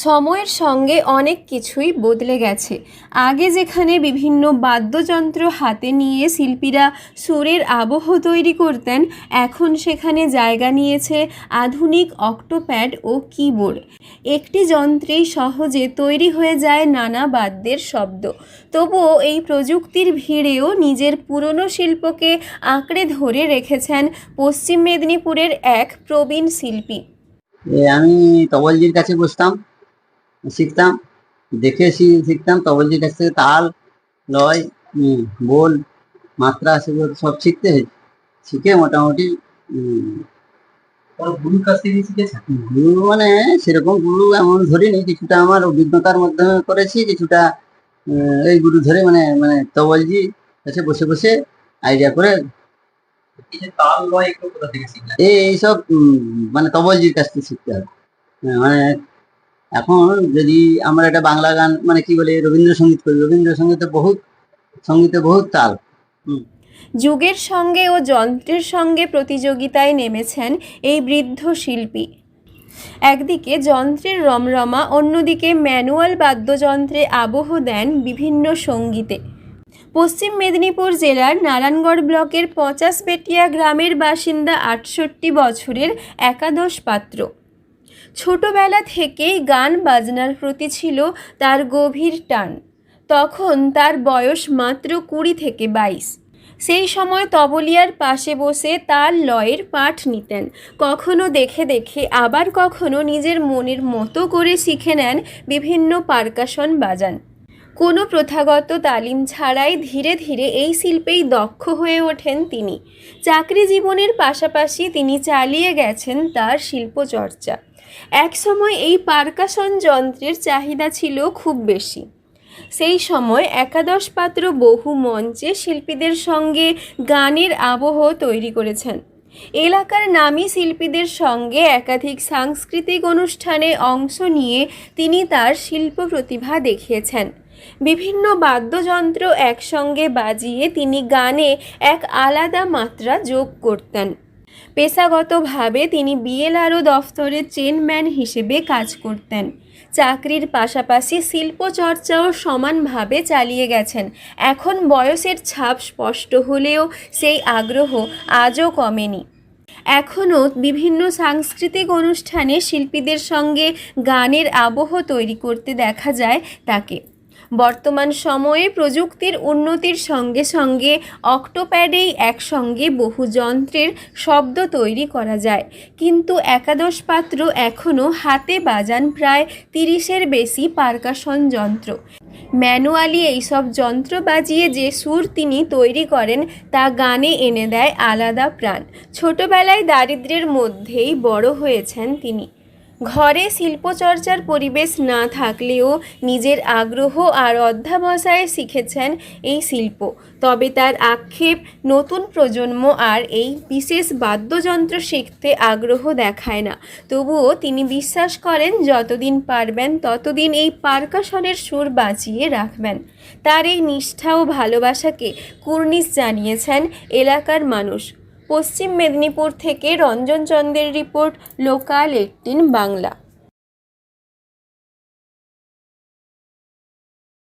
সময়ের সঙ্গে অনেক কিছুই বদলে গেছে। আগে যেখানে বিভিন্ন বাদ্যযন্ত্র হাতে নিয়ে শিল্পীরা সুরের আবহ তৈরি করতেন, এখন সেখানে জায়গা নিয়েছে আধুনিক অক্টোপ্যাড ও কিবোর্ড। একটি যন্ত্রেই সহজে তৈরি হয়ে যায় নানা বাদ্যের শব্দ। তবুও এই প্রযুক্তির ভিড়েও নিজের পুরনো শিল্পকে আঁকড়ে ধরে রেখেছেন পশ্চিম মেদিনীপুরের এক প্রবীণ শিল্পী। আমি তবলজির কাছে বসতাম, শিখতাম, দেখে শিখতাম। তবলজির কাছ থেকে তাল, লয়, বোল, মাত্রা সেগুলো সব শিখতে হয়েছে। শিখে মোটামুটি গুরুর কাছ থেকে শিখেছেন? গুরু মানে সেরকম গুরু এমন ধরিনি, কিছুটা আমার অভিজ্ঞতার মাধ্যমে করেছি, কিছুটা এই গুরু ধরে মানে মানে তবলজি কাছে বসে বসে আইডিয়া করে। তাল লয় এগুলো কোথা থেকে শিখলেন? এইসব মানে তবলজির কাছ থেকে শিখতে হবে। মানে এখন যদি আমরা একটা বাংলা গান মানে কি বলে রবীন্দ্রসঙ্গীত করি, রবীন্দ্রসঙ্গীতে বহুত তাল। যুগের সঙ্গে ও যন্ত্রের সঙ্গে প্রতিযোগিতায় নেমেছেন এই বৃদ্ধ শিল্পী। একদিকে যন্ত্রের রমরমা, অন্যদিকে ম্যানুয়াল বাদ্যযন্ত্রে আবহ দেন বিভিন্ন সঙ্গীতে। পশ্চিম মেদিনীপুর জেলার নারায়ণগড় ব্লকের ৫০ পেটিয়া গ্রামের বাসিন্দা ৬৮ বছরের একাদশ পাত্র। ছোটবেলা থেকেই গান বাজনার প্রতি ছিল তার গভীর টান। তখন তার বয়স মাত্র ২০ থেকে ২২। সেই সময় তবলিয়ার পাশে বসে তাল লয়ের পাঠ নিতেন। কখনো দেখে দেখে, আবার কখনো নিজের মনের মতো করে শিখে নেন বিভিন্ন পারকাশন বাজান। কোনো প্রথাগত তালিম ছাড়াই ধীরে ধীরে এই শিল্পেই দক্ষ হয়ে ওঠেন তিনি। চাকরি জীবনের পাশাপাশি তিনি চালিয়ে গেছেন তার শিল্পচর্চা। একসময় এই পারকাশন যন্ত্রের চাহিদা ছিল খুব বেশি। সেই সময় একাদশ পাত্র বহু মঞ্চে শিল্পীদের সঙ্গে গানের আবহ তৈরি করেছেন। এলাকার নামী শিল্পীদের সঙ্গে একাধিক সাংস্কৃতিক অনুষ্ঠানে অংশ নিয়ে তিনি তার শিল্প প্রতিভা দেখিয়েছেন। বিভিন্ন বাদ্যযন্ত্র একসঙ্গে বাজিয়ে তিনি গানে এক আলাদা মাত্রা যোগ করতেন। পেশাগতভাবে তিনি বিএলআরও দফতরে চেনম্যান হিসেবে কাজ করতেন। চাকরির পাশাপাশি শিল্পচর্চাও সমানভাবে চালিয়ে গেছেন। এখন বয়সের ছাপ স্পষ্ট হলেও সেই আগ্রহ আজও কমেনি। এখনও বিভিন্ন সাংস্কৃতিক অনুষ্ঠানে শিল্পীদের সঙ্গে গানের আবহ তৈরি করতে দেখা যায় তাকে। বর্তমান সময়ে প্রযুক্তির উন্নতির সঙ্গে সঙ্গে অক্টোপ্যাডেই একসঙ্গে বহু যন্ত্রের শব্দ তৈরি করা যায়, কিন্তু একাদশ পাত্র এখনও হাতে বাজান প্রায় ৩০-এর বেশি পারকাশন যন্ত্র। ম্যানুয়ালি এইসব যন্ত্র বাজিয়ে যে সুর তিনি তৈরি করেন তা গানে এনে দেয় আলাদা প্রাণ। ছোটবেলায় দারিদ্র্যের মধ্যেই বড় হয়েছেন তিনি। ঘরে শিল্পচর্চার পরিবেশ না থাকলেও নিজের আগ্রহ আর অধ্যবসায়ে শিখেছেন এই শিল্প। তবে তার আক্ষেপ, নতুন প্রজন্ম আর এই বিশেষ বাদ্যযন্ত্র শিখতে আগ্রহ দেখায় না। তবুও তিনি বিশ্বাস করেন যতদিন পারবেন ততদিন এই পারকাশনের সুর বাঁচিয়ে রাখবেন। তার এই নিষ্ঠা ও ভালোবাসাকে কুর্নিশ জানিয়েছেন এলাকার মানুষ। পশ্চিম মেদিনীপুর থেকে রঞ্জন চন্দ্রের রিপোর্ট, লোকাল ১৮ বাংলা।